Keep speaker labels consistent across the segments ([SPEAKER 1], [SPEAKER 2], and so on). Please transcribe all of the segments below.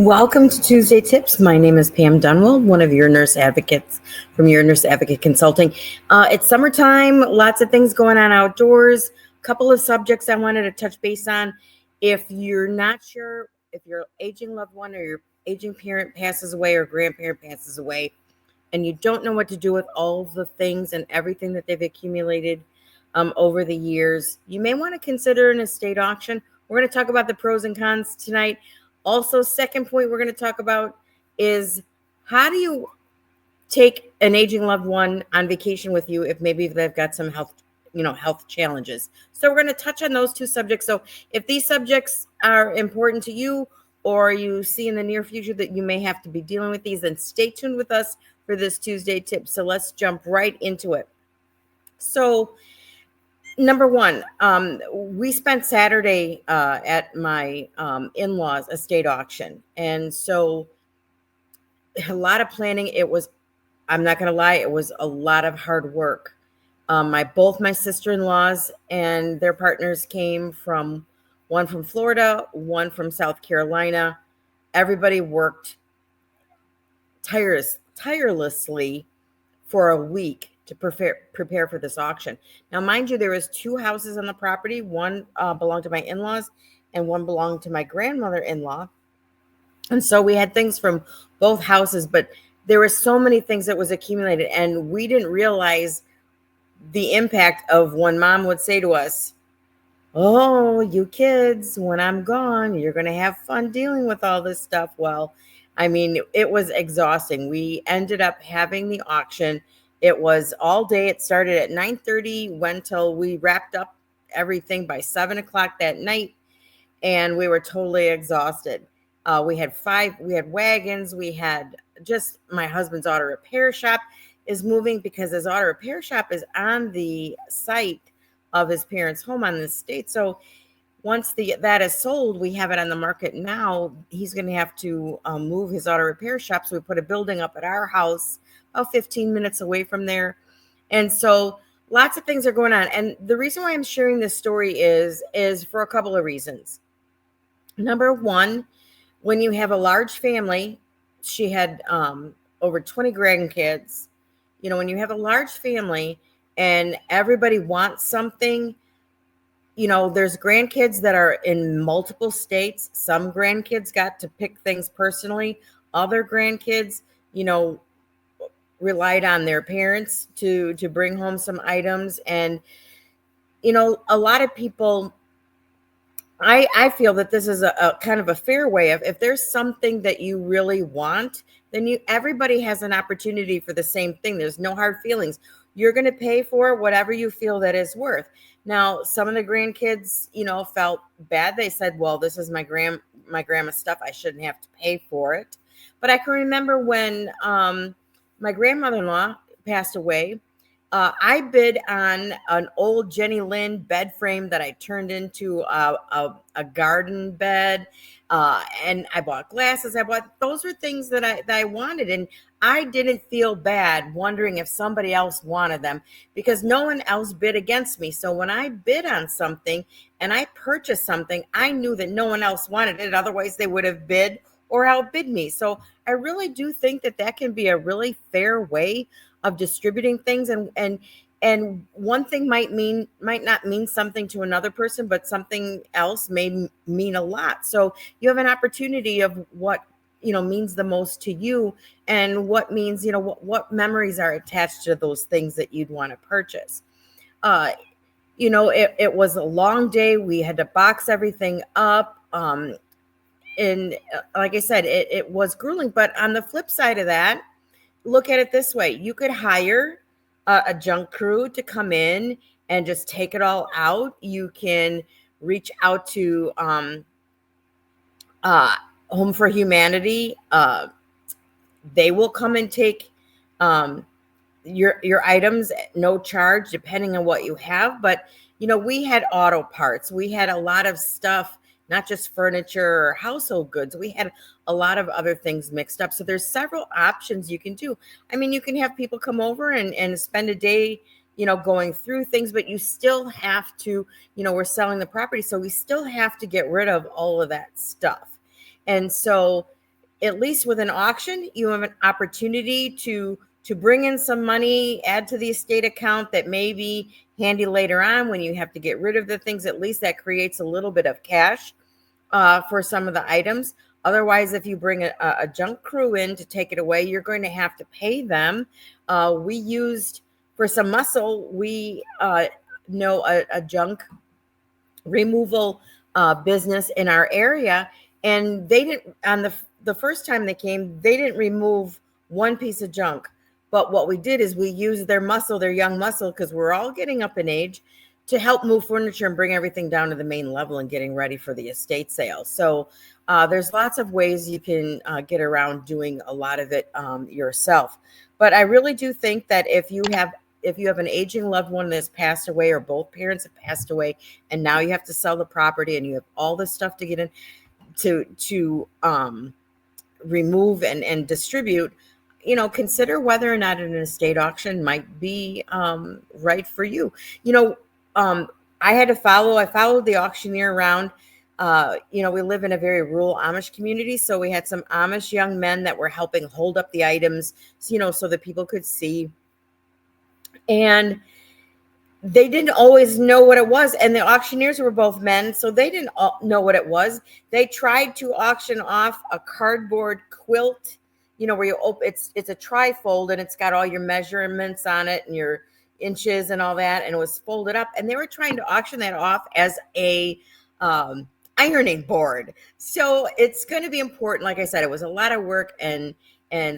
[SPEAKER 1] Welcome to Tuesday Tips. My name is Pam Dunwald, one of your nurse advocates from your Nurse Advocate Consulting. It's summertime, lots of things going on outdoors. A couple of subjects I wanted to touch base on. If you're not sure if your aging loved one or your aging parent passes away or grandparent passes away, and you don't know what to do with all the things and everything that they've accumulated over the years, you may want to consider an estate auction. We're going to talk about the pros and cons tonight. Also, second point we're going to talk about is how do you take an aging loved one on vacation with you if maybe they've got some health challenges. So we're going to touch on those two subjects. So if these subjects are important to you or you see in the near future that you may have to be dealing with these, then stay tuned with us for this Tuesday tip. So let's jump right into it. So number one, we spent Saturday at my in-laws' estate auction. And so a lot of planning. I'm not going to lie, it was a lot of hard work. Both my sister-in-laws and their partners came from, one from Florida, one from South Carolina. Everybody worked tirelessly for a week to prepare for this auction. Now, mind you, there was two houses on the property. One belonged to my in-laws and one belonged to my grandmother-in-law. And so we had things from both houses, but there were so many things that was accumulated, and we didn't realize the impact of when mom would say to us, "Oh, you kids, when I'm gone, you're going to have fun dealing with all this stuff." Well, I mean, it was exhausting. We ended up having the auction. It was all day. It started at 9:30, went till we wrapped up everything by 7 o'clock that night, and we were totally exhausted. We had wagons. We had just my husband's auto repair shop is moving because his auto repair shop is on the site of his parents' home on the estate. So once that is sold, we have it on the market now. He's going to have to move his auto repair shop. So we put a building up at our house about 15 minutes away from there. And so lots of things are going on. And the reason why I'm sharing this story is for a couple of reasons. Number one, when you have a large family, she had over 20 grandkids. You know, when you have a large family and everybody wants something, you know, there's grandkids that are in multiple states. Some grandkids got to pick things personally. Other grandkids, you know, relied on their parents to bring home some items. And, you know, a lot of people, I feel that this is a kind of a fair way of, if there's something that you really want, then everybody has an opportunity for the same thing. There's no hard feelings. You're going to pay for whatever you feel that is worth. Now, some of the grandkids, you know, felt bad. They said, well, this is my grandma's stuff. I shouldn't have to pay for it. But I can remember when my grandmother-in-law passed away, I bid on an old Jenny Lind bed frame that I turned into a garden bed. And I bought glasses. Those were things that I wanted. And I didn't feel bad wondering if somebody else wanted them because no one else bid against me. So when I bid on something and I purchased something, I knew that no one else wanted it. Otherwise they would have bid or outbid me. So I really do think that can be a really fair way of distributing things. And one thing might not mean something to another person, but something else may mean a lot. So you have an opportunity of what, you know, means the most to you and what means, you know, what memories are attached to those things that you'd want to purchase. You know, it was a long day. We had to box everything up. And like I said, it was grueling. But on the flip side of that, look at it this way. You could hire a junk crew to come in and just take it all out. You can reach out to Home for Humanity. They will come and take your items at no charge, depending on what you have. But, you know, we had auto parts. We had a lot of stuff, not just furniture or household goods. We had a lot of other things mixed up. So there's several options you can do. I mean, you can have people come over and spend a day, you know, going through things, but you still have to, you know, we're selling the property. So we still have to get rid of all of that stuff. And so at least with an auction, you have an opportunity to bring in some money, add to the estate account that may be handy later on when you have to get rid of the things. At least that creates a little bit of cash for some of the items. Otherwise, if you bring a junk crew in to take it away, you're going to have to pay them. We used, for some muscle, we know a junk removal business in our area, and they didn't, on the first time they came, they didn't remove one piece of junk. But what we did is we used their muscle, their young muscle, because we're all getting up in age, to help move furniture and bring everything down to the main level and getting ready for the estate sale. So there's lots of ways you can get around doing a lot of it yourself. But I really do think that if you have an aging loved one that's passed away, or both parents have passed away, and now you have to sell the property and you have all this stuff to get in to remove and distribute, consider whether or not an estate auction might be right for you. I followed the auctioneer around. We live in a very rural Amish community, so we had some Amish young men that were helping hold up the items, so that people could see. And they didn't always know what it was. And the auctioneers were both men, so they didn't know what it was. They tried to auction off a cardboard quilt, where you open, it's a trifold, and it's got all your measurements on it and your inches and all that. And it was folded up, and they were trying to auction that off as a ironing board. So it's going to be important. Like I said, it was a lot of work, and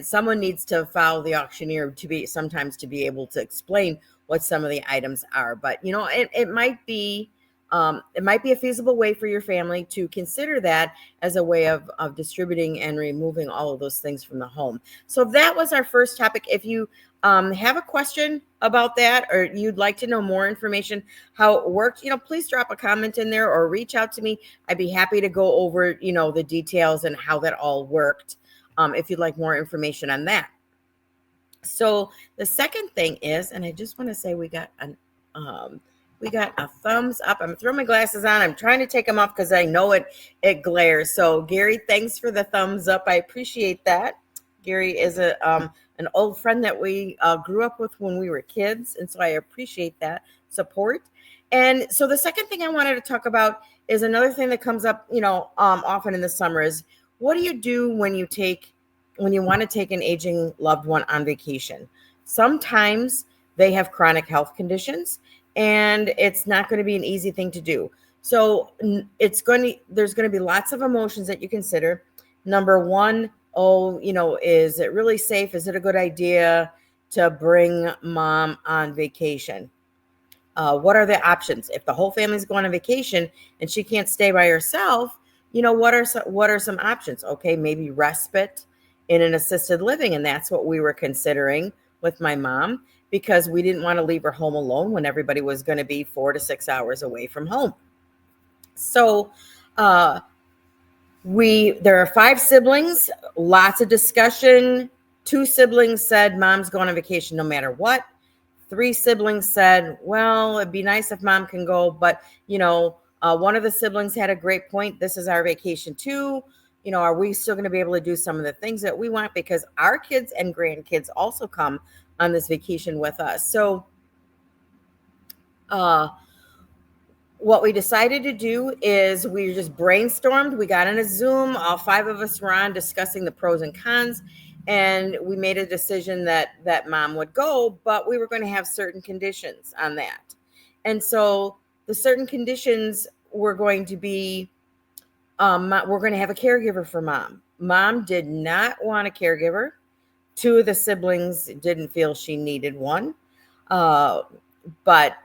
[SPEAKER 1] someone needs to follow the auctioneer to be able to explain what some of the items are. But it might be a feasible way for your family to consider that as a way of distributing and removing all of those things from the home. So that was our first topic. If you have a question about that, or you'd like to know more information how it worked, please drop a comment in there or reach out to me. I'd be happy to go over the details and how that all worked, if you'd like more information on that. So the second thing is, and I just want to say we got a thumbs up. I'm throwing my glasses on. I'm trying to take them off because I know it glares. So Gary, thanks for the thumbs up. I appreciate that. Gary is an old friend that we grew up with when we were kids, and so I appreciate that support. And so the second thing I wanted to talk about is another thing that comes up, often in the summer, is what do you do when you want to take an aging loved one on vacation? Sometimes they have chronic health conditions, and it's not going to be an easy thing to do. So there's going to be lots of emotions that you consider. Number one, is it really safe? Is it a good idea to bring mom on vacation? What are the options? If the whole family's going on vacation and she can't stay by herself, what are some options? Okay, maybe respite in an assisted living. And that's what we were considering with my mom, because we didn't want to leave her home alone when everybody was going to be 4 to 6 hours away from home. So there are 5 siblings, lots of discussion. 2 siblings said mom's going on vacation no matter what. 3 siblings said, well, it'd be nice if mom can go, but one of the siblings had a great point. This is our vacation too. Are we still going to be able to do some of the things that we want? Because our kids and grandkids also come on this vacation with us. So what we decided to do is we just brainstormed. We got on a Zoom. All 5 of us were on discussing the pros and cons. And we made a decision that mom would go, but we were going to have certain conditions on that. And so the certain conditions were going to be, we're going to have a caregiver for mom. Mom did not want a caregiver. 2 of the siblings didn't feel she needed one. But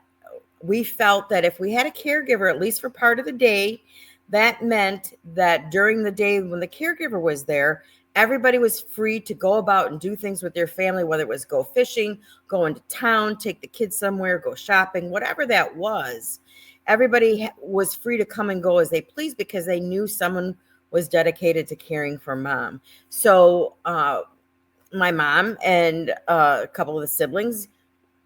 [SPEAKER 1] we felt that if we had a caregiver, at least for part of the day, that meant that during the day when the caregiver was there, everybody was free to go about and do things with their family, whether it was go fishing, go into town, take the kids somewhere, go shopping, whatever that was. Everybody was free to come and go as they pleased because they knew someone was dedicated to caring for mom. So my mom and a couple of the siblings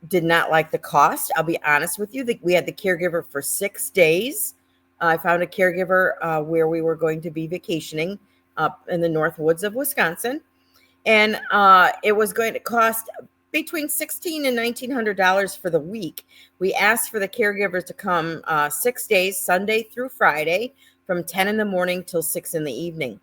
[SPEAKER 1] did not like the cost. I'll be honest with you. We had the caregiver for 6 days. I found a caregiver where we were going to be vacationing up in the north woods of Wisconsin. And it was going to cost between $1,600 and $1,900 for the week. We asked for the caregivers to come 6 days, Sunday through Friday, from 10 in the morning till 6 in the evening.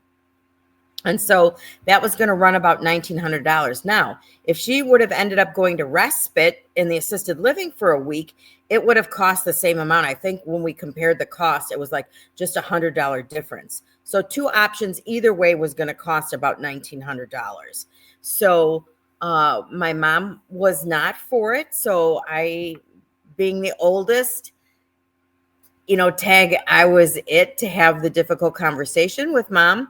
[SPEAKER 1] And so that was going to run about $1,900. Now, if she would have ended up going to respite in the assisted living for a week, it would have cost the same amount. I think when we compared the cost, it was like just $100 difference. So 2 options either way was going to cost about $1,900. So my mom was not for it. So I, being the oldest, I was it to have the difficult conversation with mom.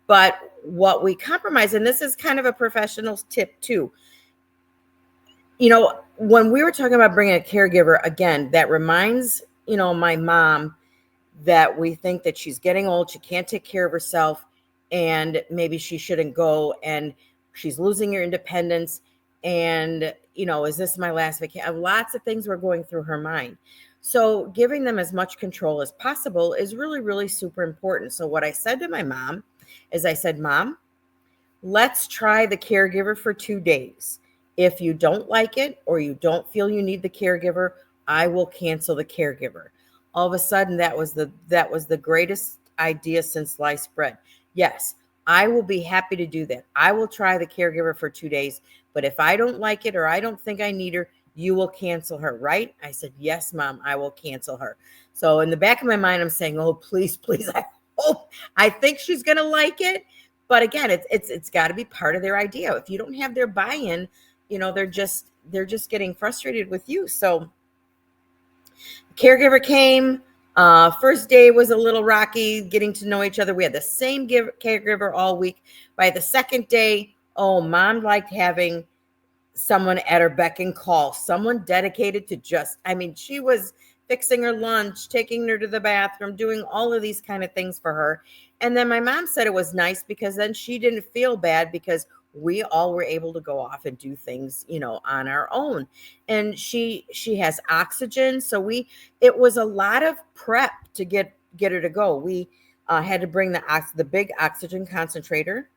[SPEAKER 1] But what we compromise, and this is kind of a professional tip too, when we were talking about bringing a caregiver, again, that reminds, my mom that we think that she's getting old, she can't take care of herself, and maybe she shouldn't go, and she's losing her independence. And, is this my last vacation? Lots of things were going through her mind. So giving them as much control as possible is really, really super important. So what I said to my mom is I said, Mom, let's try the caregiver for 2 days. If you don't like it or you don't feel you need the caregiver, I will cancel the caregiver. All of a sudden, that was the greatest idea since sliced bread. Yes, I will be happy to do that. I will try the caregiver for 2 days, but if I don't like it or I don't think I need her, you will cancel her, right? I said, yes, Mom, I will cancel her. So in the back of my mind, I'm saying, oh, please, I think she's going to like it. But again, it's got to be part of their idea. If you don't have their buy-in, they're just getting frustrated with you. So caregiver came. First day was a little rocky, getting to know each other. We had the same caregiver all week. By the second day, Mom liked having someone at her beck and call, someone dedicated to she was fixing her lunch, taking her to the bathroom, doing all of these kind of things for her. And then my mom said it was nice because then she didn't feel bad because we all were able to go off and do things, on our own. And she has oxygen. So it was a lot of prep to get her to go. We had to bring the big oxygen concentrator.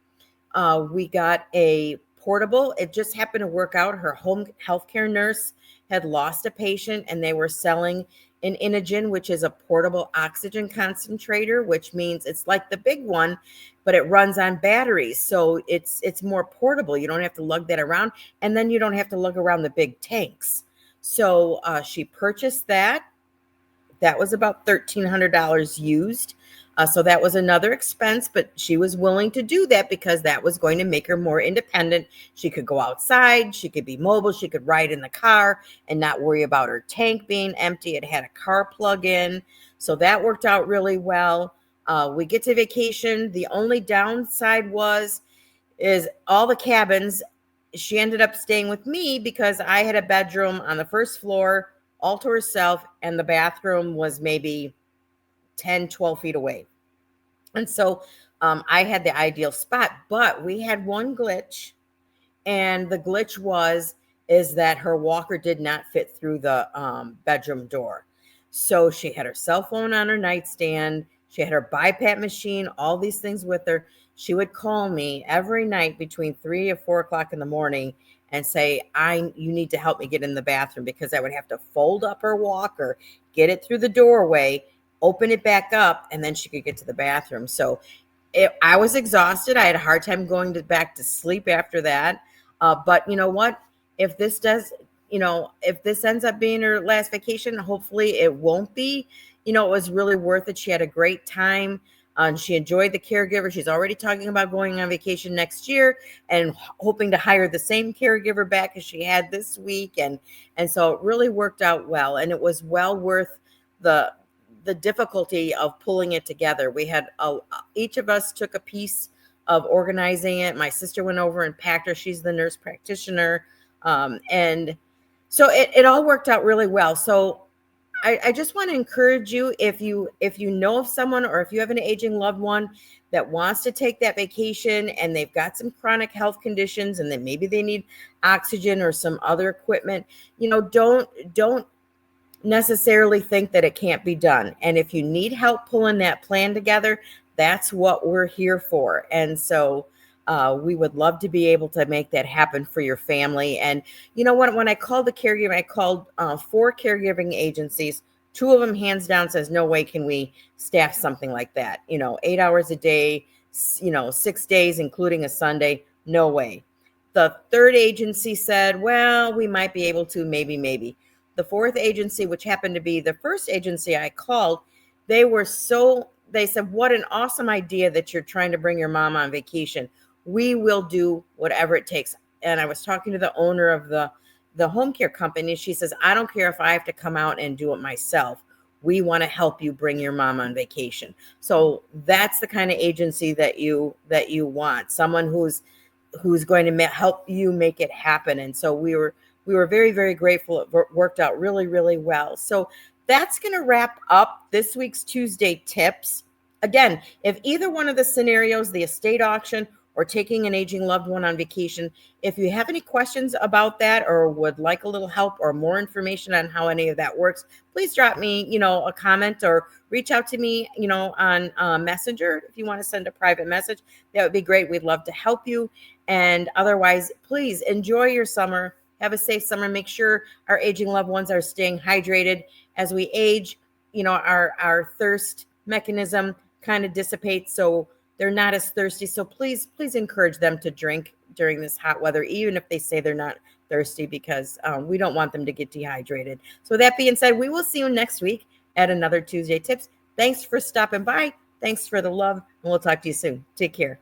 [SPEAKER 1] We got a portable. It just happened to work out. Her home healthcare nurse had lost a patient and they were selling an Inogen, which is a portable oxygen concentrator, which means it's like the big one, but it runs on batteries. So it's more portable. You don't have to lug that around. And then you don't have to lug around the big tanks. So she purchased that. That was about $1,300 used. So that was another expense, but she was willing to do that because that was going to make her more independent. She could go outside, she could be mobile, she could ride in the car and not worry about her tank being empty. It had a car plug-in. So that worked out really well. We get to vacation. The only downside is all the cabins. She ended up staying with me because I had a bedroom on the first floor all to herself, and the bathroom was maybe 10, 12 feet away. And so I had the ideal spot, but we had one glitch, and the glitch is that her walker did not fit through the bedroom door. So she had her cell phone on her nightstand. She had her BiPAP machine, all these things with her. She would call me every night between 3 or 4 o'clock in the morning and say, you need to help me get in the bathroom, because I would have to fold up her walker, get it through the doorway, open it back up, and then she could get to the bathroom. So I was exhausted. I had a hard time going back to sleep after that. But you know what? If this ends up being her last vacation, hopefully it won't be. It was really worth it. She had a great time. She enjoyed the caregiver. She's already talking about going on vacation next year and hoping to hire the same caregiver back as she had this week. And so it really worked out well. And it was well worth the difficulty of pulling it together. We had each of us took a piece of organizing it. My sister went over and packed her. She's the nurse practitioner. And so it all worked out really well. So I just want to encourage you, if you know of someone, or if you have an aging loved one that wants to take that vacation and they've got some chronic health conditions and then maybe they need oxygen or some other equipment, don't necessarily think that it can't be done. And if you need help pulling that plan together, That's what we're here for. And so we would love to be able to make that happen for your family. And you know what? When I called the caregiver, I called 4 caregiving agencies. 2 of them, hands down, says, no way can we staff something like that. 8 hours a day, 6 days, including a Sunday. No way. The 3rd agency said, well, we might be able to, maybe. The 4th agency, which happened to be the first agency I called, they said, what an awesome idea that you're trying to bring your mom on vacation. We will do whatever it takes. And I was talking to the owner of the home care company. She says, I don't care if I have to come out and do it myself. We want to help you bring your mom on vacation. So that's the kind of agency that you want, someone who's going to help you make it happen. And so we were very, very grateful. It worked out really, really well. So that's going to wrap up this week's Tuesday tips. Again, if either one of the scenarios, the estate auction or taking an aging loved one on vacation, if you have any questions about that or would like a little help or more information on how any of that works, please drop me, a comment or reach out to me, on Messenger. If you want to send a private message, that would be great. We'd love to help you. And otherwise, please enjoy your summer. Have a safe summer. Make sure our aging loved ones are staying hydrated. As we age, our thirst mechanism kind of dissipates, so they're not as thirsty. So please encourage them to drink during this hot weather, even if they say they're not thirsty, because we don't want them to get dehydrated. So that being said, we will see you next week at another Tuesday Tips. Thanks for stopping by. Thanks for the love, and we'll talk to you soon. Take care.